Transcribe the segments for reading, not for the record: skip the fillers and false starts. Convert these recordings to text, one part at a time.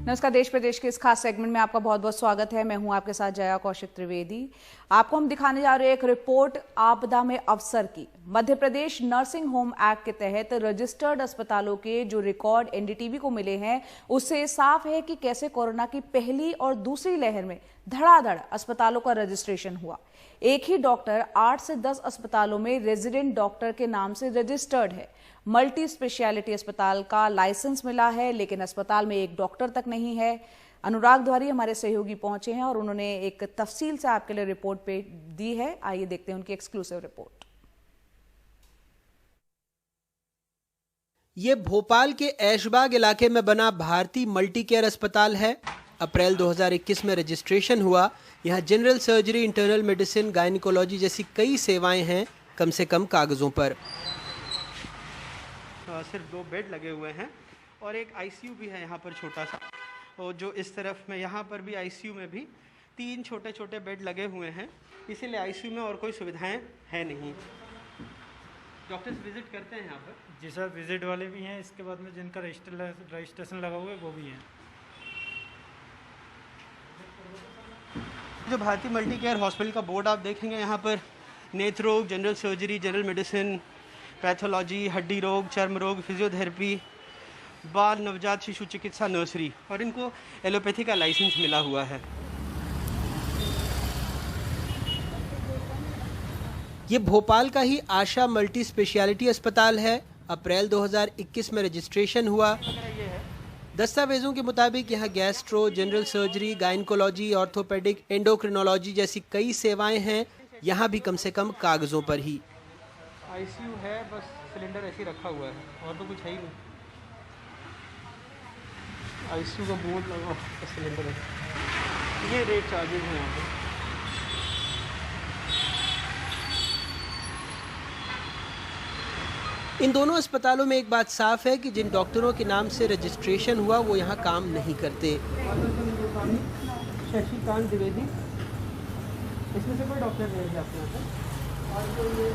नमस्कार। देश प्रदेश के इस खास सेगमेंट में आपका बहुत बहुत स्वागत है। मैं हूं आपके साथ जया कौशिक त्रिवेदी। आपको हम दिखाने जा रहे हैं एक रिपोर्ट आपदा में अवसर की। Madhya Pradesh nursing home act के तहत रजिस्टर्ड अस्पतालों के जो रिकॉर्ड एनडीटीवी को मिले हैं, उससे साफ है कि कैसे कोरोना की पहली और दूसरी लहर में धड़ाधड़ अस्पतालों का रजिस्ट्रेशन हुआ। एक ही डॉक्टर 8 से 10 अस्पतालों में रेजिडेंट डॉक्टर के नाम से रजिस्टर्ड है। मल्टी स्पेशलिटी अस्पताल का लाइसेंस मिला है, लेकिन अस्पताल में एक डॉक्टर तक नहीं है। अनुराग द्वारी हमारे सहयोगी पहुंचे हैं और उन्होंने एक तफसील से आपके लिए रिपोर्ट पे दी है। आइए देखते हैं उनकी एक्सक्लूसिव रिपोर्ट। ये भोपाल के ऐशबाग इलाके में बना भारती मल्टी केयर अस्पताल है। अप्रैल 2021 में रजिस्ट्रेशन हुआ। यहाँ general surgery, internal medicine, gynaecology जैसी कई सेवाएं हैं, कम से कम कागजों पर। सिर्फ 2 बेड लगे हुए हैं और एक आईसीयू भी है यहाँ पर छोटा सा, और जो इस तरफ में यहाँ पर भी आईसीयू में भी 3 छोटे छोटे बेड लगे हुए हैं, इसीलिए आईसीयू में और कोई सुविधाएं हैं नहीं। डॉक्टर्स विजिट करते हैं यहाँ पर? जी सर, विजिट वाले भी हैं, इसके बाद में जिनका रजिस्ट्रेशन लगा हुआ है वो भी हैं। जो भारती मल्टी केयर हॉस्पिटल का बोर्ड आप देखेंगे, यहाँ पर नेत्र रोग, general surgery, general medicine, pathology, हड्डी रोग, चर्म रोग, फिजियोथेरेपी, बाल नवजात शिशु चिकित्सा, नर्सरी, और इनको एलोपैथी का लाइसेंस मिला हुआ है। ये भोपाल का ही आशा मल्टी स्पेशलिटी अस्पताल है। अप्रैल 2021 में रजिस्ट्रेशन हुआ। दस्तावेजों के मुताबिक यहाँ gastro, general surgery, gynaecology, orthopaedic, endocrinology जैसी कई सेवाएं हैं। यहाँ भी कम से कम कागजों पर ही। आईसीयू है, बस सिलेंडर ऐसे ही रखा हुआ है और तो कुछ है ही नहीं। आईसीयू का बोर्ड लगा हुआ, सिलेंडर है। ये रेट चार्जेस हैं यहाँ पे। इन दोनों अस्पतालों में एक बात साफ है कि जिन डॉक्टरों के नाम से रजिस्ट्रेशन हुआ वो यहाँ काम नहीं करते। शशिकांत द्विवेदी, इसमें से कोई डॉक्टर नहीं है आपके यहाँ पे? और जो ये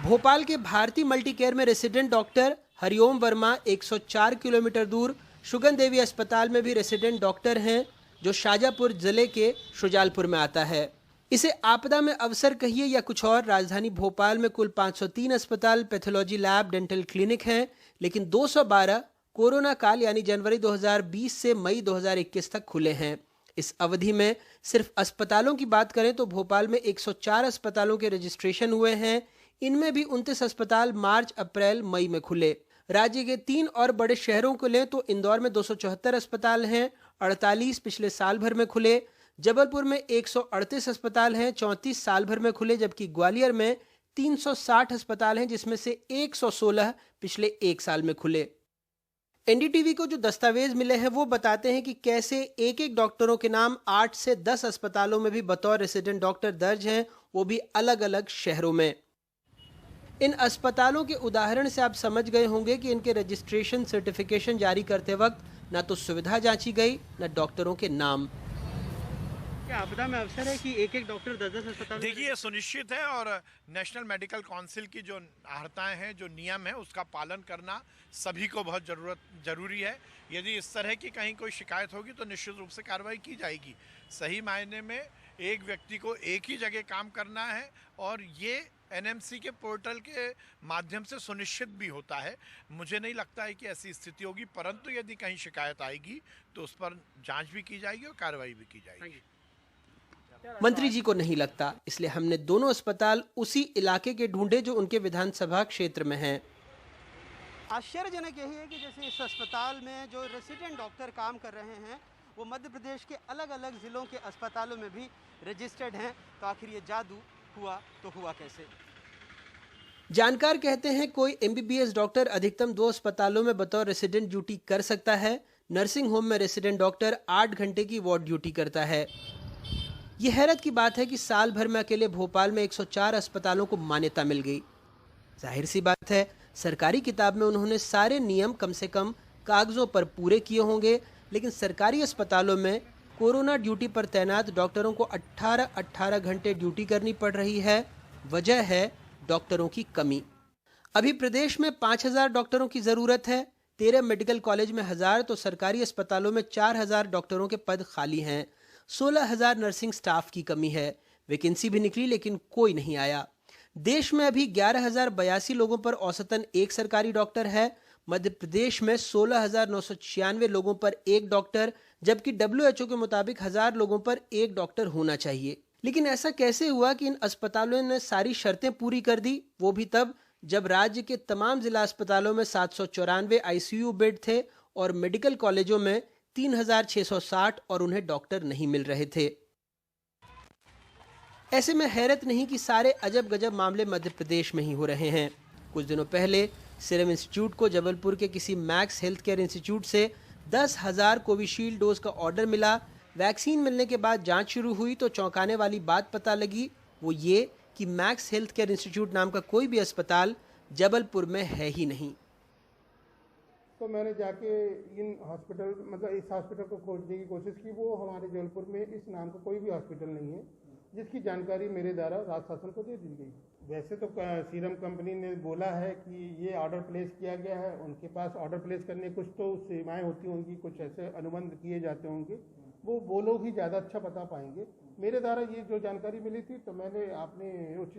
भोपाल के भारती मल्टी केयर में resident doctor Hariom Verma 104 kilometre दूर शुगन देवी अस्पताल में भी रेसिडेंट डॉक्टर हैं, जो शाजापुर जिले के शुजालपुर में आता है। इसे आपदा में अवसर कहिए या कुछ और, राजधानी भोपाल में कुल 503 अस्पताल, पैथोलॉजी लैब, डेंटल क्लिनिक हैं, लेकिन 212 कोरोना काल यानी जनवरी 2020 से मई 2021 तक खुले हैं। इस अवधि में सिर्फ अस्पतालों की बात करें तो भोपाल में 104 अस्पतालों के रजिस्ट्रेशन हुए हैं। इनमें भी 29 अस्पताल मार्च, अप्रैल, मई में खुले। राज्य के 3 और बड़े शहरों को लें तो इंदौर में 274 अस्पताल हैं, 48 पिछले साल भर में खुले। जबलपुर में 138 अस्पताल हैं, 34 साल भर में खुले, जबकि ग्वालियर में 360 अस्पताल हैं, जिसमें से 116 पिछले 1 साल में खुले। एनडीटीवी को जो दस्तावेज मिले हैं वो बताते हैं कि कैसे एक एक डॉक्टरों के नाम 8 से 10 अस्पतालों में भी बतौर रेसिडेंट डॉक्टर दर्ज हैं, वो भी अलग अलग शहरों में। इन अस्पतालों के उदाहरण से आप समझ गए होंगे कि इनके रजिस्ट्रेशन सर्टिफिकेशन जारी करते वक्त ना तो सुविधा जांची गई, ना डॉक्टरों के नाम। क्या आपदा में अवसर है कि एक एक डॉक्टर 10-10 अस्पताल? देखिए, ये सुनिश्चित है और नेशनल मेडिकल काउंसिल की जो आहर्ताएं हैं, जो नियम है, उसका पालन करना सभी को बहुत जरूरी है। यदि इस तरह की कहीं कोई शिकायत होगी तो निश्चित रूप से कार्रवाई की जाएगी। सही मायने में एक व्यक्ति को एक ही जगह काम करना है और ये एनएमसी के पोर्टल के माध्यम से सुनिश्चित भी होता है। मुझे नहीं लगता है कि ऐसी स्थिति होगी, परंतु यदि कहीं शिकायत आएगी तो उस पर जांच भी की जाएगी और कार्रवाई भी की जाएगी। मंत्री जी को नहीं लगता, इसलिए हमने दोनों अस्पताल उसी इलाके के ढूंढे जो उनके विधानसभा क्षेत्र में हैं। आश्चर्यजनक यही है कि जैसे इस अस्पताल में जो रेसिडेंट डॉक्टर काम कर रहे हैं वो मध्य प्रदेश के अलग अलग जिलों के अस्पतालों में भी रजिस्टर्ड हैं। तो आखिर ये जादू हुआ तो हुआ कैसे? जानकार कहते हैं कोई एमबीबीएस डॉक्टर अधिकतम 2 अस्पतालों में बतौर रेसिडेंट ड्यूटी कर सकता है। नर्सिंग होम में रेसिडेंट डॉक्टर 8 घंटे की वार्ड ड्यूटी करता है। ये हैरत की बात है कि साल भर में अकेले भोपाल में 104 अस्पतालों को मान्यता मिल गई। जाहिर सी बात है, सरकारी किताब में उन्होंने सारे नियम कम से कम कागजों पर पूरे किए होंगे, लेकिन सरकारी अस्पतालों में कोरोना ड्यूटी पर तैनात डॉक्टरों को 18-18 घंटे ड्यूटी करनी पड़ रही है। वजह है डॉक्टरों की कमी। अभी प्रदेश में 5000 डॉक्टरों की जरूरत है। 13 मेडिकल कॉलेज में 1000 तो सरकारी अस्पतालों में 4000 डॉक्टरों के पद खाली हैं। 16000 नर्सिंग स्टाफ की कमी है। वैकेंसी भी निकली लेकिन कोई नहीं आया। देश में अभी 11082 लोगों पर औसतन एक सरकारी डॉक्टर है। मध्य प्रदेश में 16996 लोगों पर एक डॉक्टर, जबकि WHO के मुताबिक 1000 लोगों पर एक डॉक्टर होना चाहिए। लेकिन ऐसा कैसे हुआ कि इन अस्पतालों ने सारी शर्तें पूरी कर दी, वो भी तब जब राज्य के तमाम जिला अस्पतालों में 794 ICU बेड थे और मेडिकल कॉलेजों में 3660 और उन्हें डॉक्टर नहीं मिल रहे थे। ऐसे में हैरत नहीं कि सारे अजब गजब मामले मध्य प्रदेश में ही हो रहे हैं। कुछ दिनों पहले सीरम इंस्टीट्यूट को जबलपुर के किसी मैक्स हेल्थ केयर इंस्टीट्यूट से 10,000 कोविशील्ड डोज का ऑर्डर मिला। वैक्सीन मिलने के बाद जांच शुरू हुई तो चौंकाने वाली बात पता लगी, वो ये कि मैक्स हेल्थ केयर इंस्टीट्यूट नाम का कोई भी अस्पताल जबलपुर में है ही नहीं। तो मैंने जाके इन हॉस्पिटल इस हॉस्पिटल को खोजने की कोशिश की। वो हमारे जबलपुर में इस नाम का कोई भी हॉस्पिटल नहीं है जिसकी जानकारी मेरे द्वारा राज्य शासन को दे दी गई। वैसे तो सीरम कंपनी ने बोला है कि ये ऑर्डर प्लेस किया गया है। उनके पास ऑर्डर प्लेस करने कुछ तो सीमाएं होती होंगी, कुछ ऐसे अनुबंध किए जाते होंगे, वो लोग ही ज़्यादा अच्छा बता पाएंगे। मेरे द्वारा ये जो जानकारी मिली थी तो मैंने अपने उच्च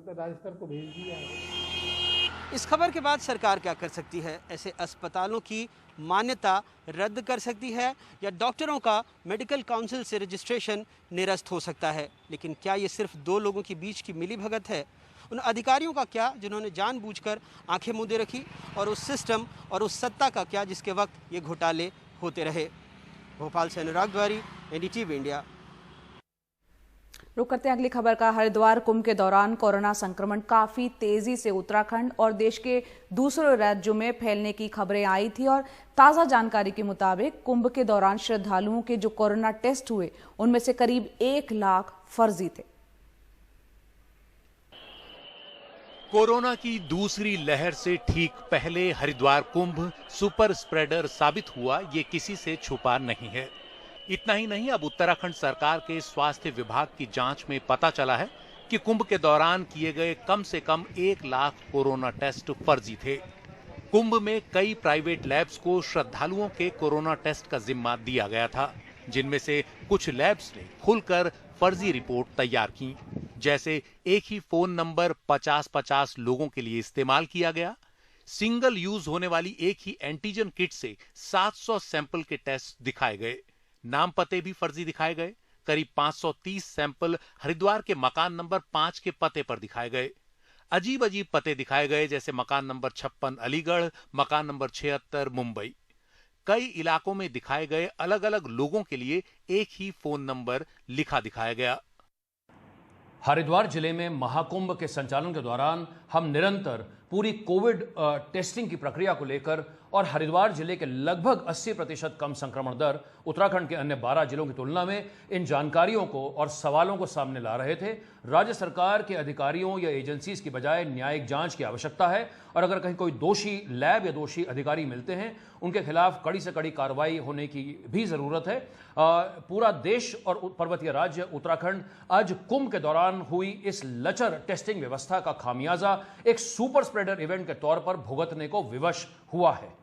राज्य स्तर को भेज दिया है। इस खबर के बाद सरकार क्या कर सकती है? ऐसे अस्पतालों की मान्यता रद्द कर सकती है या डॉक्टरों का मेडिकल काउंसिल से रजिस्ट्रेशन निरस्त हो सकता है। लेकिन क्या ये सिर्फ दो लोगों के बीच की मिलीभगत है? उन अधिकारियों का क्या जिन्होंने जानबूझकर आंखें मूंदे रखी, और उस सिस्टम और उस सत्ता का क्या जिसके वक्त ये घोटाले होते रहे? भोपाल से अनुराग द्वारी, NDTV इंडिया। रुक करते हैं अगली खबर का। हरिद्वार कुंभ के दौरान कोरोना संक्रमण काफी तेजी से उत्तराखंड और देश के दूसरे राज्यों में फैलने की खबरें आई थी, और ताजा जानकारी के मुताबिक कुंभ के दौरान श्रद्धालुओं के जो कोरोना टेस्ट हुए उनमें से करीब 1 लाख फर्जी थे। कोरोना की दूसरी लहर से ठीक पहले हरिद्वार कुंभ सुपर स्प्रेडर साबित हुआ, ये किसी से छुपा नहीं है। इतना ही नहीं, अब उत्तराखंड सरकार के स्वास्थ्य विभाग की जांच में पता चला है कि कुंभ के दौरान किए गए कम से कम 1 लाख कोरोना टेस्ट फर्जी थे। कुंभ में कई प्राइवेट लैब्स को श्रद्धालुओं के कोरोना टेस्ट का जिम्मा दिया गया था, जिनमें से कुछ लैब्स ने खुलकर फर्जी रिपोर्ट तैयार की। जैसे एक ही फोन नंबर 50-50 लोगों के लिए इस्तेमाल किया गया। सिंगल यूज होने वाली एक ही एंटीजन किट से 700 सैंपल के टेस्ट दिखाए गए। नाम पते भी फर्जी दिखाए गए। करीब 530 सैंपल हरिद्वार के मकान नंबर 5 के पते पर दिखाए गए। अजीब अजीब पते दिखाए गए, जैसे मकान नंबर 56 अलीगढ़, मकान नंबर 76 मुंबई। कई इलाकों में दिखाए गए अलग अलग लोगों के लिए एक ही फोन नंबर लिखा दिखाया गया। हरिद्वार जिले में महाकुंभ के संचालन के दौरान हम निरंतर पूरी कोविड टेस्टिंग की प्रक्रिया को लेकर और हरिद्वार जिले के लगभग 80% कम संक्रमण दर उत्तराखंड के अन्य 12 जिलों की तुलना में इन जानकारियों को और सवालों को सामने ला रहे थे। राज्य सरकार के अधिकारियों या एजेंसीज की बजाय न्यायिक जांच की आवश्यकता है, और अगर कहीं कोई दोषी लैब या दोषी अधिकारी मिलते हैं उनके खिलाफ कड़ी से कड़ी कार्रवाई होने की भी जरूरत है। पूरा देश और पर्वतीय राज्य उत्तराखंड आज कुंभ के दौरान हुई इस लचर टेस्टिंग व्यवस्था का खामियाजा एक सुपर स्प्रेडर इवेंट के तौर पर भुगतने को विवश हुआ है।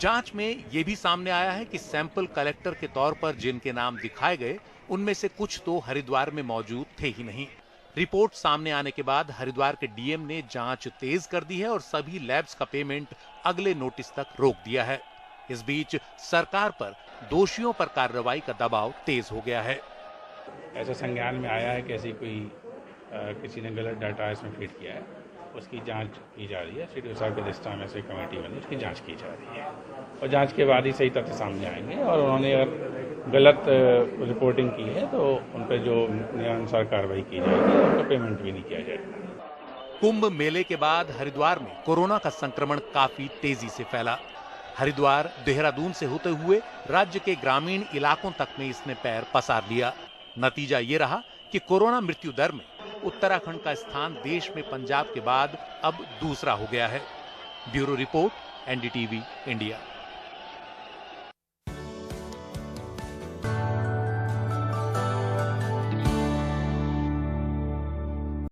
जांच में यह भी सामने आया है कि सैंपल कलेक्टर के तौर पर जिनके नाम दिखाए गए उनमें से कुछ तो हरिद्वार में मौजूद थे ही नहीं। रिपोर्ट सामने आने के बाद हरिद्वार के डीएम ने जांच तेज कर दी है और सभी लैब्स का पेमेंट अगले नोटिस तक रोक दिया है। इस बीच सरकार पर दोषियों पर कार्रवाई का दबाव तेज हो गया है। ऐसा संज्ञान में आया है कि ऐसी कोई किसी ने गलत डाटा इसमें फीड किया है, उसकी जांच की जा रही है। सीडीओ साहब के दिशा में से कमेटी बनी, उसकी जांच की जा रही है और जांच के बाद ही सही तथ्य सामने आएंगे। और उन्होंने अगर गलत रिपोर्टिंग की है तो उन पर जो नियमानुसार कार्रवाई की जाएगी और उनका पेमेंट भी नहीं किया जाएगा। कुंभ मेले के बाद हरिद्वार में कोरोना का संक्रमण काफी तेजी से फैला। हरिद्वार देहरादून से होते हुए राज्य के ग्रामीण इलाकों तक में इसने पैर पसार लिया। नतीजा ये रहा कि कोरोना मृत्यु दर में उत्तराखंड का स्थान देश में पंजाब के बाद अब दूसरा हो गया है। Bureau report, NDTV India.